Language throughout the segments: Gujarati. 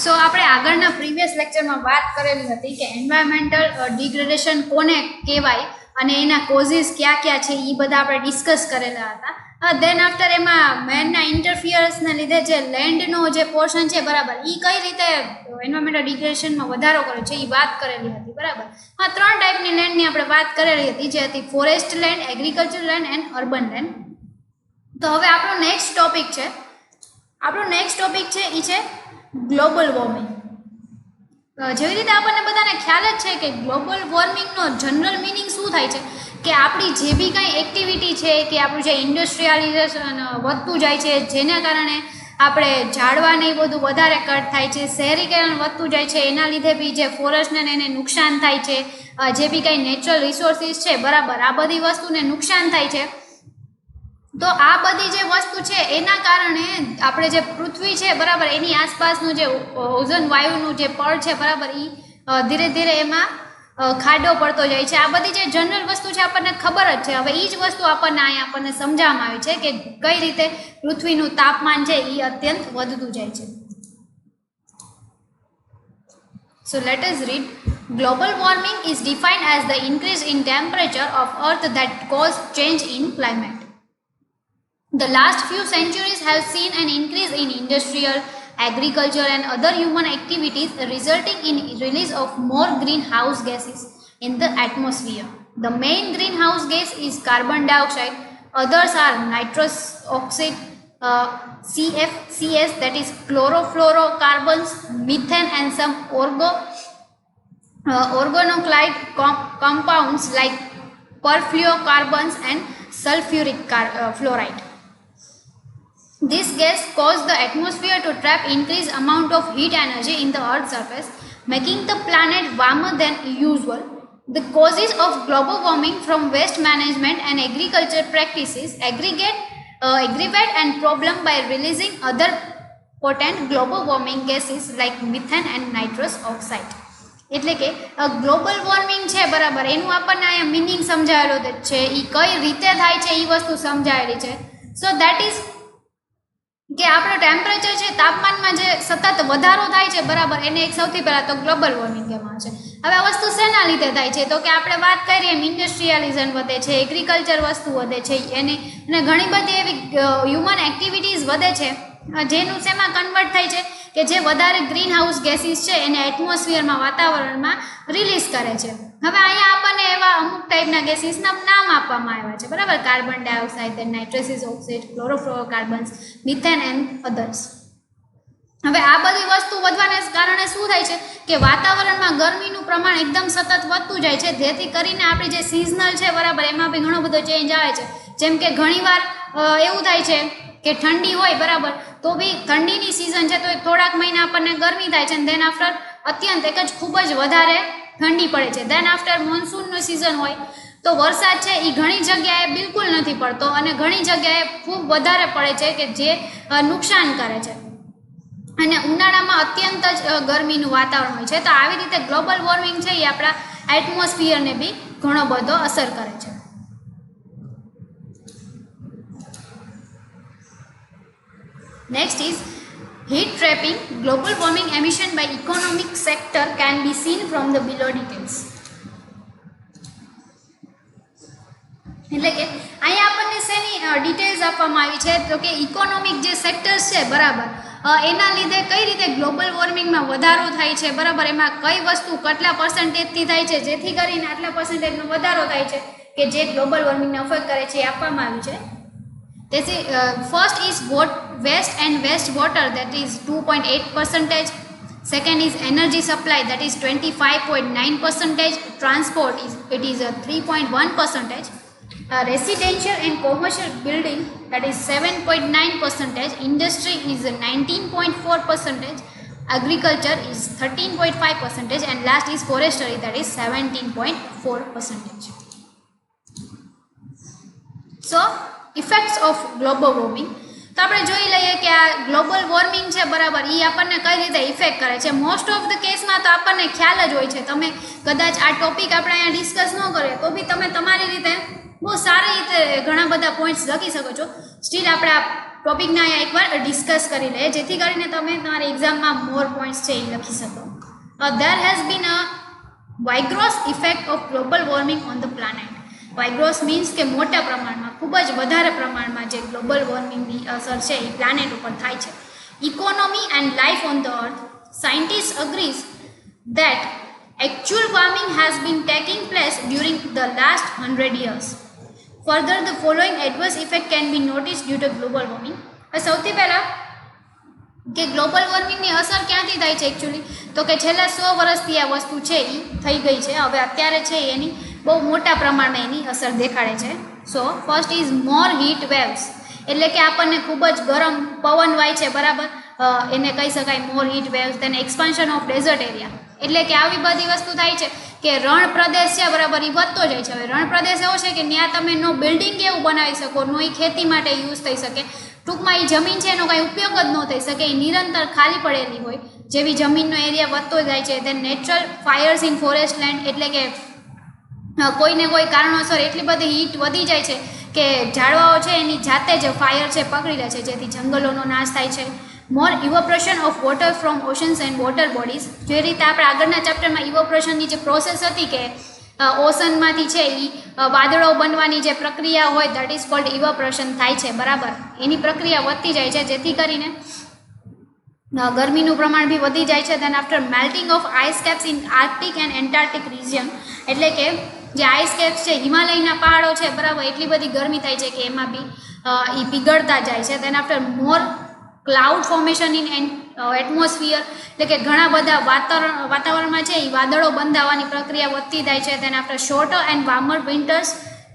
સો આપણે આગળના પ્રીવિયસ લેક્ચરમાં વાત કરેલી હતી કે એન્વાયરમેન્ટલ ડિગ્રેડેશન કોને કહેવાય અને એના કોઝિસ ક્યાં ક્યાં છે એ બધા આપણે ડિસ્કસ કરેલા હતા. દેન આફ્ટર એમાં મેનના ઇન્ટરફિયરન્સને લીધે જે લેન્ડનો જે પોર્શન છે બરાબર એ કઈ રીતે એન્વાયરમેન્ટલ ડિગ્રેડેશનમાં વધારો કરે છે એ વાત કરેલી હતી બરાબર. હા, 3 ટાઈપની લેન્ડની આપણે વાત કરેલી હતી, જે હતી forest land, agriculture land and urban land. તો હવે આપણો નેક્સ્ટ ટોપિક છે એ છે ગ્લોબલ વોર્મિંગ. જેવી રીતે આપણને બધાને ખ્યાલ જ છે કે ગ્લોબલ વોર્મિંગનો જનરલ મિનિંગ શું થાય છે કે આપણી જે બી કાંઈ એક્ટિવિટી છે કે આપણું જે ઇન્ડસ્ટ્રીયલાઇઝેશન વધતું જાય છે, જેના કારણે આપણે ઝાડવાને એ બધું વધારે કટ થાય છે, શહેરીકરણ વધતું જાય છે, એના લીધે બી જે ફોરેસ્ટને એને નુકસાન થાય છે, જે બી કાંઈ નેચરલ રિસોર્સિસ છે બરાબર આ બધી વસ્તુને નુકસાન થાય છે. તો આ બધી જે વસ્તુ છે એના કારણે આપણે જે પૃથ્વી છે બરાબર એની આસપાસનું જે ઓઝોન વાયુનું જે પડ છે બરાબર એ ધીરે ધીરે એમાં ખાડો પડતો જાય છે. આ બધી જે જનરલ વસ્તુ છે આપણને ખબર જ છે. હવે એ જ વસ્તુ આપણને સમજાવવામાં આવી છે કે કઈ રીતે પૃથ્વીનું તાપમાન છે એ અત્યંત વધતું જાય છે. So let us read. Global warming is defined as the increase in temperature of Earth that cause change in climate. The last few centuries have seen an increase in industrial, agriculture and other human activities, resulting in release of more greenhouse gases in the atmosphere. The main greenhouse gas is carbon dioxide. Others are nitrous oxide, CFCs, that is chlorofluorocarbons, methane and some organonuclide compounds like perfluorocarbons and sulfuric fluoride. This gas causes the atmosphere to trap increased amount of heat energy in the Earth's surface, making the planet warmer than usual. The causes of global warming from waste management and agriculture practices aggravate and problem by releasing other potent global warming gases like methane and nitrous oxide. એટલે કે ગ્લોબલ વોર્મિંગ છે બરાબર એનું આપણને અહીંયા મિનિંગ સમજાવેલો છે, એ કઈ રીતે થાય છે એ વસ્તુ સમજાવેલી છે. સો દેટ ઇઝ કે આપણો ટેમ્પરેચર છે, તાપમાનમાં જે સતત વધારો થાય છે બરાબર એને એક સૌથી પહેલાં તો ગ્લોબલ વોર્મિંગ કહેવામાં છે. હવે આ વસ્તુ શેના લીધે થાય છે તો કે આપણે વાત કરીએ એમ ઇન્ડસ્ટ્રીયલાઇઝેશન વધે છે, એગ્રીકલ્ચર વસ્તુ વધે છે અને ઘણી બધી એવી હ્યુમન એક્ટિવિટીઝ વધે છે જેનું શેમાં કન્વર્ટ થાય છે કે જે વધારે ગ્રીન હાઉસ ગેસીસ છે એને એટમોસ્ફિયરમાં વાતાવરણમાં રિલીઝ કરે છે. હવે અહીંયા આપણને એવા અમુક ટાઈપના ગેસીસના નામ આપવામાં આવ્યા છે બરાબર, carbon dioxide, nitrous oxide, chlorofluorocarbons, methane and others. હવે આ બધી વસ્તુ વધવાને કારણે શું થાય છે કે વાતાવરણમાં ગરમીનું પ્રમાણ એકદમ સતત વધતું જાય છે, જેથી કરીને આપણી જે સિઝનલ છે બરાબર એમાં બી ઘણો બધો ચેન્જ આવે છે. જેમ કે ઘણીવાર એવું થાય છે કે ઠંડી હોય બરાબર તો બી ઠંડીની સિઝન છે તો થોડાક મહિના આપણને ગરમી થાય છે અને દેન આફ્ટર અત્યંત એક જ ખૂબ જ વધારે ઠંડી પડે છે. દેન આફ્ટર મોન્સૂનની સિઝન હોય તો વરસાદ છે એ ઘણી જગ્યાએ બિલકુલ નથી પડતો અને ઘણી જગ્યાએ ખૂબ વધારે પડે છે કે જે નુકસાન કરે છે અને ઉનાળામાં અત્યંત જ ગરમીનું વાતાવરણ હોય છે. તો આવી રીતે ગ્લોબલ વોર્મિંગ છે એ આપણા એટમોસ્ફિયરને બી ઘણો બધો અસર કરે છે. Next is heat trapping. Global warming emission by economic sector can be seen from the below details. એટલે કે અહીંયા આપણને શેની ડિટેલ્સ આપવામાં આવી છે તો કે ઇકોનોમિક જે સેક્ટર્સ છે બરાબર એના લીધે કઈ રીતે ગ્લોબલ વોર્મિંગમાં વધારો થાય છે બરાબર, એમાં કઈ વસ્તુ કેટલા પર્સન્ટેજથી થાય છે જેથી કરીને આટલા પર્સન્ટેજનો વધારો થાય છે કે જે ગ્લોબલ વોર્મિંગને અફેક્ટ કરે છે એ આપવામાં આવ્યું છે. તેથી first is waste and wastewater, that is 2.8%. Second is energy supply, that is 25.9%. Transport is 3.1%. Residential and commercial building, that is 7.9%. Industry is 19.4%. Agriculture is 13.5%. And last is forestry, that is 17.4%. So effects of global warming. તો આપણે જોઈ લઈએ કે આ ગ્લોબલ વોર્મિંગ છે બરાબર એ આપણને કઈ રીતે ઇફેક્ટ કરે છે. મોસ્ટ ઓફ ધ કેસમાં તો આપણને ખ્યાલ જ હોય છે. તમે કદાચ આ ટોપિક આપણે અહીંયા ડિસ્કસ ન કરીએ તો બી તમે તમારી રીતે બહુ સારી રીતે ઘણા બધા પોઈન્ટ્સ લખી શકો છો. સ્ટીલ આપણે આ ટોપિકને અહીંયા એકવાર ડિસ્કસ કરી લઈએ જેથી કરીને તમે તમારી એક્ઝામમાં મોર પોઈન્ટ્સ છે એ લખી શકો. There has been a vigorous effect of global warming on the planet. Vigorous means કે મોટા પ્રમાણમાં, ખૂબ જ વધારે પ્રમાણમાં જે ગ્લોબલ વોર્મિંગની અસર છે એ પ્લાનેટ ઉપર થાય છે. Economy and life on the earth. Scientists agrees that actual warming has been taking place during the last 100 years. Further, the following adverse effect can be noticed due to global warming. સૌથી પહેલાં કે ગ્લોબલ વોર્મિંગની અસર ક્યાંથી થાય છે એકચ્યુઅલી, તો કે છેલ્લા 100 વર્ષથી આ વસ્તુ છે એ થઈ ગઈ છે. હવે અત્યારે છે એની બહુ મોટા પ્રમાણમાં એની અસર દેખાડે છે. So first is more heat waves, એટલે કે આપણને ખૂબ જ ગરમ પવન વાય છે, બરાબર, એને કહી શકાય મોર હીટ વેવ્સ. તેને એક્સપાન્શન ઓફ ડેઝર્ટ એરિયા, એટલે કે આવી બધી વસ્તુ થાય છે કે રણ પ્રદેશ છે, બરાબર, એ વધતો જાય છે. હવે રણ પ્રદેશ એવો છે કે ત્યાં તમે નો બિલ્ડિંગ એવું બનાવી શકો, નો એ ખેતી માટે યુઝ થઈ શકે. ટૂંકમાં એ જમીન છે એનો કાંઈ ઉપયોગ જ ન થઈ શકે, એ નિરંતર ખાલી પડેલી હોય. જેવી જમીનનો એરિયા વધતો જાય છે, તે નેચરલ ફાયર્સ ઇન ફોરેસ્ટ લેન્ડ, એટલે કે કોઈને કોઈ કારણોસર એટલી બધી હીટ વધી જાય છે કે ઝાડવાઓ છે એની જાતે જ ફાયર છે પકડી લે છે, જેથી જંગલોનો નાશ થાય છે. More evaporation of water from oceans and water bodies, જે રીતે આપણે આગળના ચેપ્ટરમાં ઇવોપરેશનની જે પ્રોસેસ હતી કે ઓશનમાંથી છે એ વાદળો બનવાની જે પ્રક્રિયા હોય, દેટ ઇઝ કોલ્ડ ઇવોપરેશન થાય છે, બરાબર. એની પ્રક્રિયા વધતી જાય છે જેથી કરીને ગરમીનું પ્રમાણ બી વધી જાય છે. Then after melting of ice caps in Arctic and Antarctic region, એટલે કે જે આઈસ કેપ્સ છે, હિમાલયના પહાડો છે, બરાબર, એટલી બધી ગરમી થાય છે કે એમાં બી એ પીગળતા જાય છે. Then after more cloud formation in atmosphere, એટલે કે ઘણા બધા વાતાવરણમાં છે એ વાદળો બંધાવવાની પ્રક્રિયા વધતી જાય છે. Then after shorter and warmer winters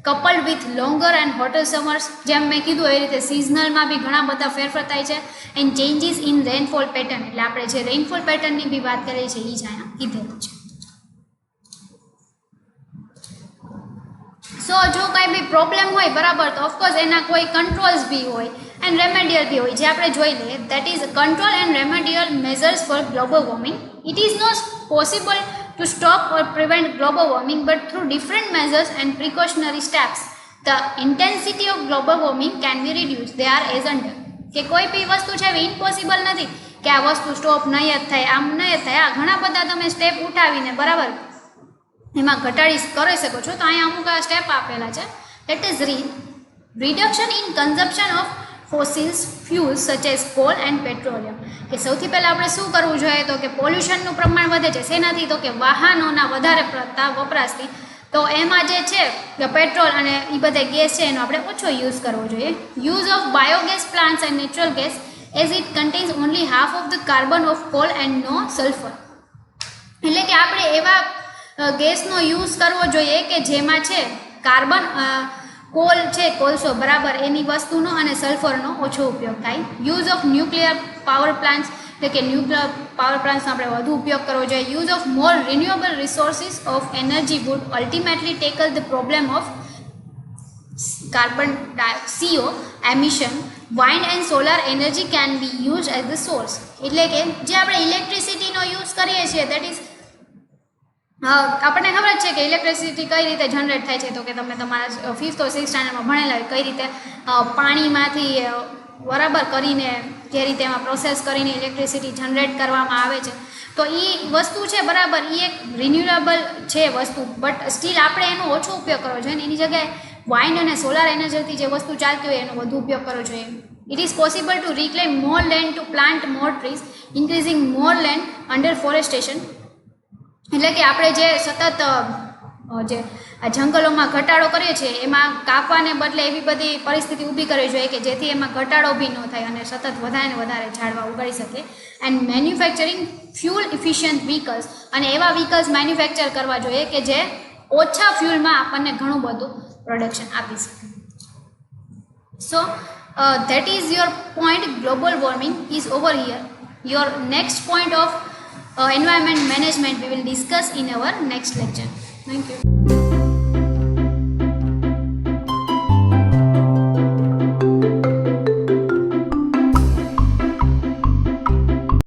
coupled with longer and hotter summers, જેમ મેં કીધું એ રીતે સિઝનલમાં બી ઘણા બધા ફેરફાર થાય છે. And changes in rainfall pattern, એટલે આપણે જે રેનફોલ પેટર્નની બી વાત કરીએ છીએ એ જ અહીંયા કીધેલું છે. સો જો કાંઈ બી પ્રોબ્લેમ હોય, બરાબર, તો ઓફકોર્સ એના કોઈ કંટ્રોલ્સ બી હોય એન્ડ રેમેડિયલ બી હોય, જે આપણે જોઈ લઈએ. That is control and remedial measures for global warming. It is not possible to stop or prevent global warming, but through different measures and precautionary steps the intensity of global warming can be reduced. They are as under, કે કોઈ બી વસ્તુ છે એ ઇમ્પોસિબલ નથી કે આ વસ્તુ સ્ટોપ નહીં જ થાય, આમ નહીં જ થાય. આ ઘણા બધા તમે સ્ટેપ ઉઠાવીને, બરાબર, એમાં ઘટાડી કરી શકો છો. તો અહીંયા અમુક સ્ટેપ આપેલા છે. Let is read. Reduction in consumption of fossils fuels such as coal and petroleum, કે સૌથી પહેલાં આપણે શું કરવું જોઈએ, તો કે પોલ્યુશનનું પ્રમાણ વધે છે. શેનાથી, તો કે વાહનોના વધારે પડતા વપરાશથી. તો એમાં જે છે કે પેટ્રોલ અને એ બધા ગેસ છે એનો આપણે ઓછો યુઝ કરવો જોઈએ. Use of biogas plants and natural gas as it contains only half of the carbon of coal and no sulphur, એટલે કે આપણે એવા ગેસનો યુઝ કરવો જોઈએ કે જેમાં છે કાર્બન, કોલ છે, કોલસો, બરાબર, એની વસ્તુનો અને સલ્ફરનો ઓછો ઉપયોગ થાય. Use of nuclear power plants, એટલે કે ન્યુક્લિયર પાવર પ્લાન્ટ્સનો આપણે વધુ ઉપયોગ કરવો જોઈએ. Use of more renewable resources of energy would ultimately tackle the problem of carbon CO emission. Wind and solar energy can be use as the source, એટલે કે જે આપણે ઇલેક્ટ્રિસિટીનો યુઝ કરીએ છીએ, દેટ ઇઝ આપણને ખબર જ છે કે ઇલેક્ટ્રિસિટી કઈ રીતે જનરેટ થાય છે. તો કે તમે તમારા 5th or 6th સ્ટાન્ડર્ડમાં ભણેલા હોય કઈ રીતે પાણીમાંથી, બરાબર, કરીને જે રીતે એમાં પ્રોસેસ કરીને ઇલેક્ટ્રિસિટી જનરેટ કરવામાં આવે છે. તો એ વસ્તુ છે, બરાબર, એ એક રિન્યુએબલ છે વસ્તુ, બટ સ્ટીલ આપણે એનો ઓછો ઉપયોગ કરવો જોઈએ. એની જગ્યાએ વાઇન્ડ અને સોલાર એનર્જીથી જે વસ્તુ ચાલતી હોય એનો વધુ ઉપયોગ કરવો જોઈએ. It is possible to reclaim more land to plant more trees, increasing more land under forestation, એટલે કે આપણે જે સતત જે જંગલોમાં ઘટાડો કરીએ છીએ એમાં કાપવાને બદલે એવી બધી પરિસ્થિતિ ઊભી કરવી જોઈએ કે જેથી એમાં ઘટાડો બી ન થાય અને સતત વધારે ને વધારે ઝાડવા ઉગાડી શકે. And manufacturing fuel efficient vehicles, અને એવા વ્હીકલ્સ મેન્યુફેક્ચર કરવા જોઈએ કે જે ઓછા ફ્યુલમાં આપણને ઘણું બધું પ્રોડક્શન આપી શકે. સો that is your point. Global warming is over here. Your next point of environment management we will discuss in our next lecture. Thank you.